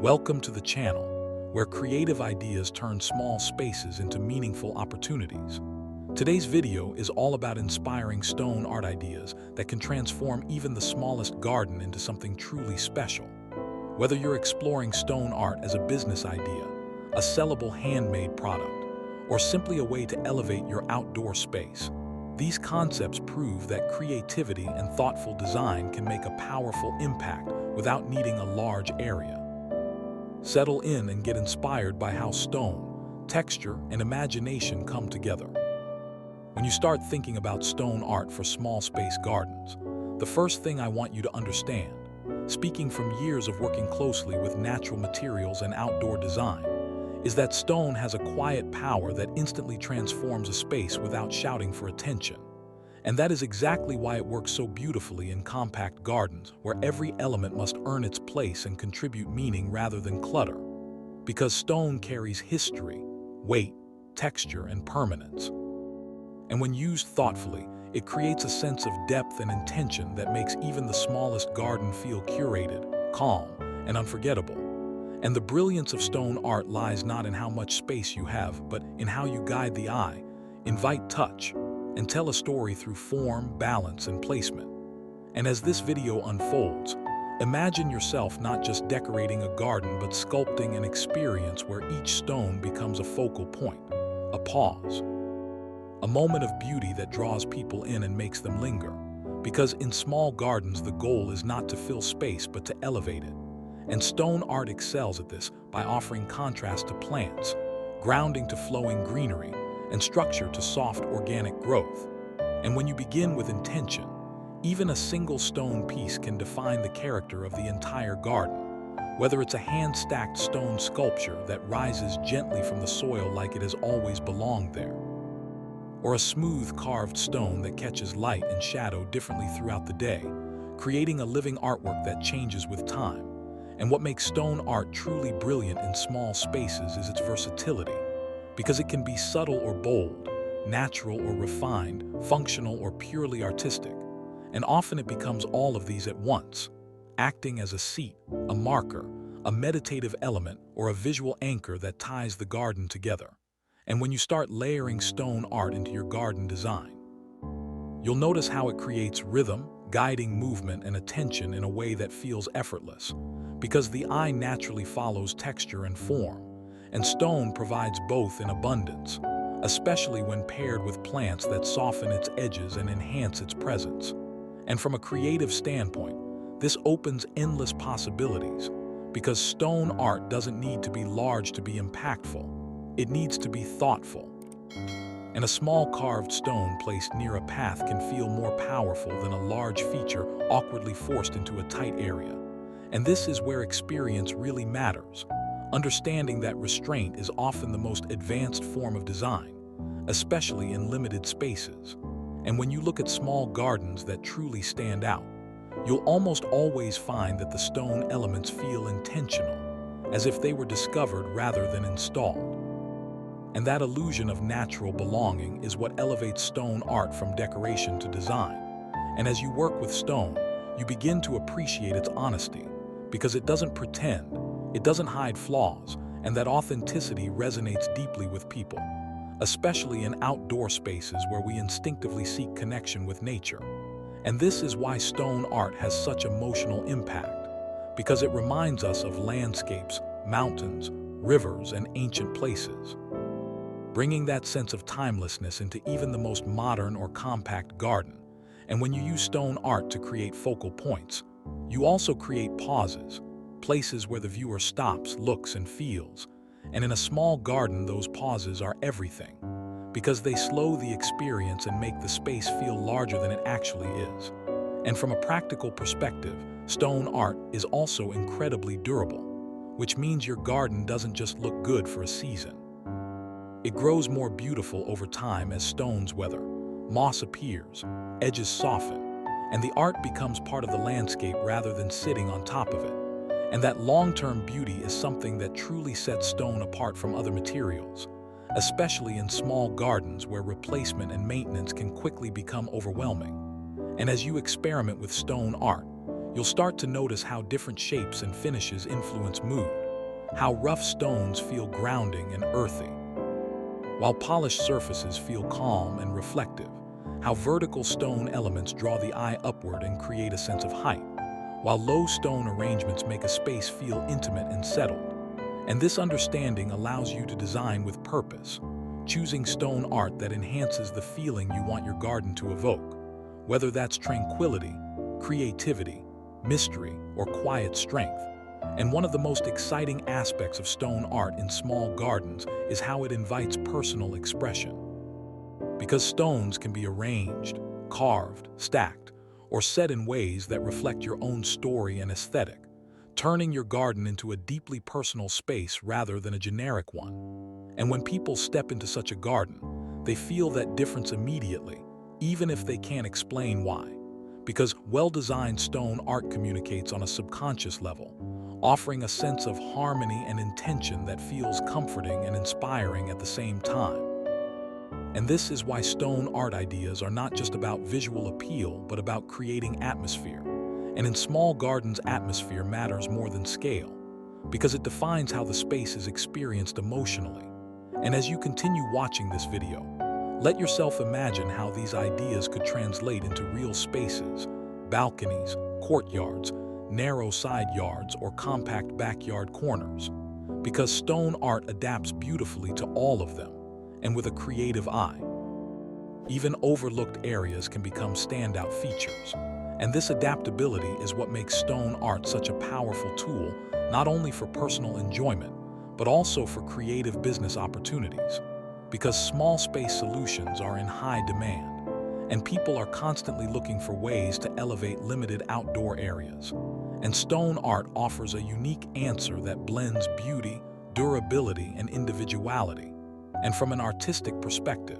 Welcome to the channel, where creative ideas turn small spaces into meaningful opportunities. Today's video is all about inspiring stone art ideas that can transform even the smallest garden into something truly special. Whether you're exploring stone art as a business idea, a sellable handmade product, or simply a way to elevate your outdoor space, these concepts prove that creativity and thoughtful design can make a powerful impact without needing a large area. Settle in and get inspired by how stone, texture, and imagination come together. When you start thinking about stone art for small space gardens, the first thing I want you to understand, speaking from years of working closely with natural materials and outdoor design, is that stone has a quiet power that instantly transforms a space without shouting for attention. And that is exactly why it works so beautifully in compact gardens, where every element must earn its place and contribute meaning rather than clutter. Because stone carries history, weight, texture, and permanence. And when used thoughtfully, it creates a sense of depth and intention that makes even the smallest garden feel curated, calm, and unforgettable. And the brilliance of stone art lies not in how much space you have, but in how you guide the eye, invite touch, and tell a story through form, balance, and placement. And as this video unfolds, imagine yourself not just decorating a garden but sculpting an experience where each stone becomes a focal point, a pause, a moment of beauty that draws people in and makes them linger. Because in small gardens, the goal is not to fill space but to elevate it. And stone art excels at this by offering contrast to plants, grounding to flowing greenery, and structure to soft organic growth. And when you begin with intention, even a single stone piece can define the character of the entire garden. Whether it's a hand-stacked stone sculpture that rises gently from the soil like it has always belonged there, or a smooth carved stone that catches light and shadow differently throughout the day, creating a living artwork that changes with time. And what makes stone art truly brilliant in small spaces is its versatility, because it can be subtle or bold, natural or refined, functional or purely artistic. And often it becomes all of these at once, acting as a seat, a marker, a meditative element, or a visual anchor that ties the garden together. And when you start layering stone art into your garden design, you'll notice how it creates rhythm, guiding movement, and attention in a way that feels effortless, because the eye naturally follows texture and form. And stone provides both in abundance, especially when paired with plants that soften its edges and enhance its presence. And from a creative standpoint, this opens endless possibilities, because stone art doesn't need to be large to be impactful. It needs to be thoughtful. And a small carved stone placed near a path can feel more powerful than a large feature awkwardly forced into a tight area. And this is where experience really matters. Understanding that restraint is often the most advanced form of design, especially in limited spaces. And when you look at small gardens that truly stand out, you'll almost always find that the stone elements feel intentional, as if they were discovered rather than installed. And that illusion of natural belonging is what elevates stone art from decoration to design. And as you work with stone, you begin to appreciate its honesty, because it doesn't pretend, it doesn't hide flaws, and that authenticity resonates deeply with people, especially in outdoor spaces where we instinctively seek connection with nature. And this is why stone art has such emotional impact, because it reminds us of landscapes, mountains, rivers, and ancient places, bringing that sense of timelessness into even the most modern or compact garden. And when you use stone art to create focal points, you also create pauses, places where the viewer stops, looks, and feels. And in a small garden, those pauses are everything, because they slow the experience and make the space feel larger than it actually is. And from a practical perspective, stone art is also incredibly durable, which means your garden doesn't just look good for a season. It grows more beautiful over time as stones weather, moss appears, edges soften, and the art becomes part of the landscape rather than sitting on top of it. And that long-term beauty is something that truly sets stone apart from other materials, especially in small gardens where replacement and maintenance can quickly become overwhelming. And as you experiment with stone art, you'll start to notice how different shapes and finishes influence mood, how rough stones feel grounding and earthy, while polished surfaces feel calm and reflective, how vertical stone elements draw the eye upward and create a sense of height, while low stone arrangements make a space feel intimate and settled. And this understanding allows you to design with purpose, choosing stone art that enhances the feeling you want your garden to evoke, whether that's tranquility, creativity, mystery, or quiet strength. And one of the most exciting aspects of stone art in small gardens is how it invites personal expression. Because stones can be arranged, carved, stacked, or set in ways that reflect your own story and aesthetic, turning your garden into a deeply personal space rather than a generic one. And when people step into such a garden, they feel that difference immediately, even if they can't explain why. Because well-designed stone art communicates on a subconscious level, offering a sense of harmony and intention that feels comforting and inspiring at the same time. And this is why stone art ideas are not just about visual appeal, but about creating atmosphere. And in small gardens, atmosphere matters more than scale, because it defines how the space is experienced emotionally. And as you continue watching this video, let yourself imagine how these ideas could translate into real spaces, balconies, courtyards, narrow side yards, or compact backyard corners. Because stone art adapts beautifully to all of them, and with a creative eye. Even overlooked areas can become standout features. And this adaptability is what makes stone art such a powerful tool, not only for personal enjoyment, but also for creative business opportunities. Because small space solutions are in high demand, and people are constantly looking for ways to elevate limited outdoor areas. And stone art offers a unique answer that blends beauty, durability, and individuality. And from an artistic perspective,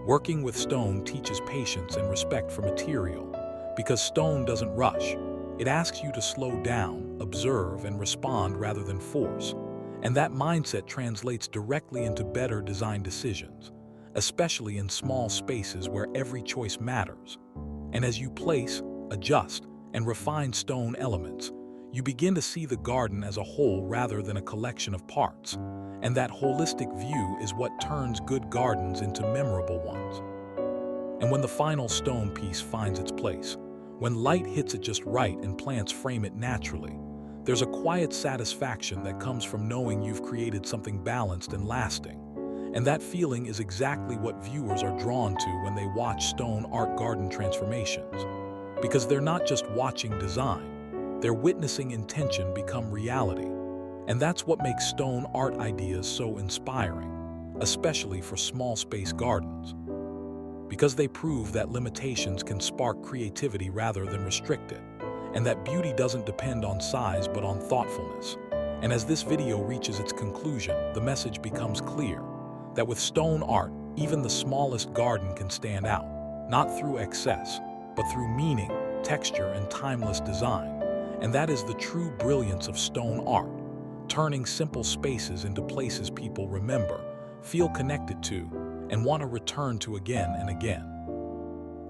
working with stone teaches patience and respect for material, because stone doesn't rush. It asks you to slow down, observe, and respond rather than force. And that mindset translates directly into better design decisions, especially in small spaces where every choice matters. And as you place, adjust, and refine stone elements, you begin to see the garden as a whole rather than a collection of parts. And that holistic view is what turns good gardens into memorable ones. And when the final stone piece finds its place, when light hits it just right and plants frame it naturally, there's a quiet satisfaction that comes from knowing you've created something balanced and lasting. And that feeling is exactly what viewers are drawn to when they watch stone art garden transformations. Because they're not just watching design, they're witnessing intention become reality. And that's what makes stone art ideas so inspiring, especially for small space gardens. Because they prove that limitations can spark creativity rather than restrict it, and that beauty doesn't depend on size but on thoughtfulness. And as this video reaches its conclusion, the message becomes clear, that with stone art, even the smallest garden can stand out, not through excess, but through meaning, texture, and timeless design. And that is the true brilliance of stone art, turning simple spaces into places people remember, feel connected to, and want to return to again and again.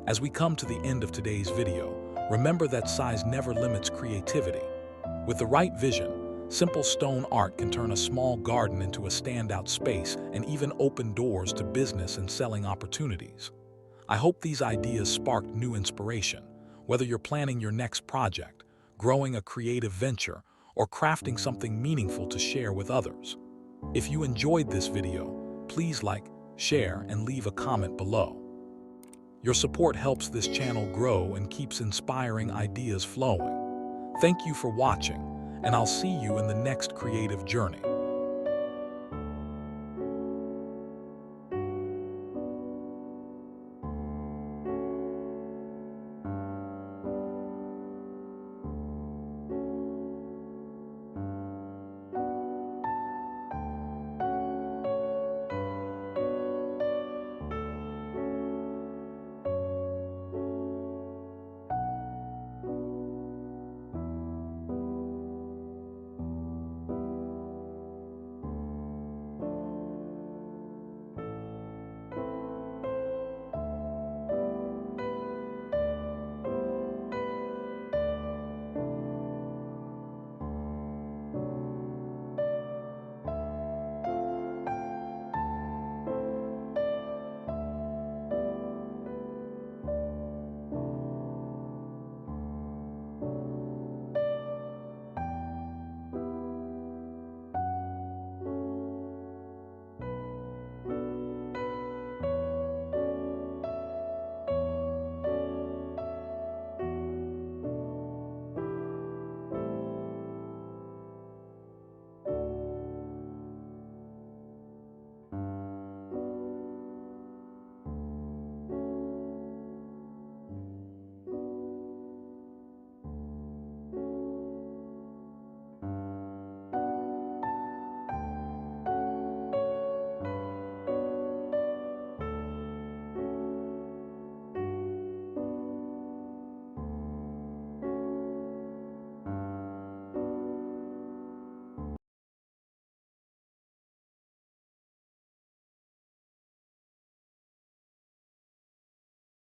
As we come to the end of today's video, remember that size never limits creativity. With the right vision, simple stone art can turn a small garden into a standout space and even open doors to business and selling opportunities. I hope these ideas sparked new inspiration, whether you're planning your next project, growing a creative venture, or crafting something meaningful to share with others. If you enjoyed this video, please like, share, and leave a comment below. Your support helps this channel grow and keeps inspiring ideas flowing. Thank you for watching, and I'll see you in the next creative journey.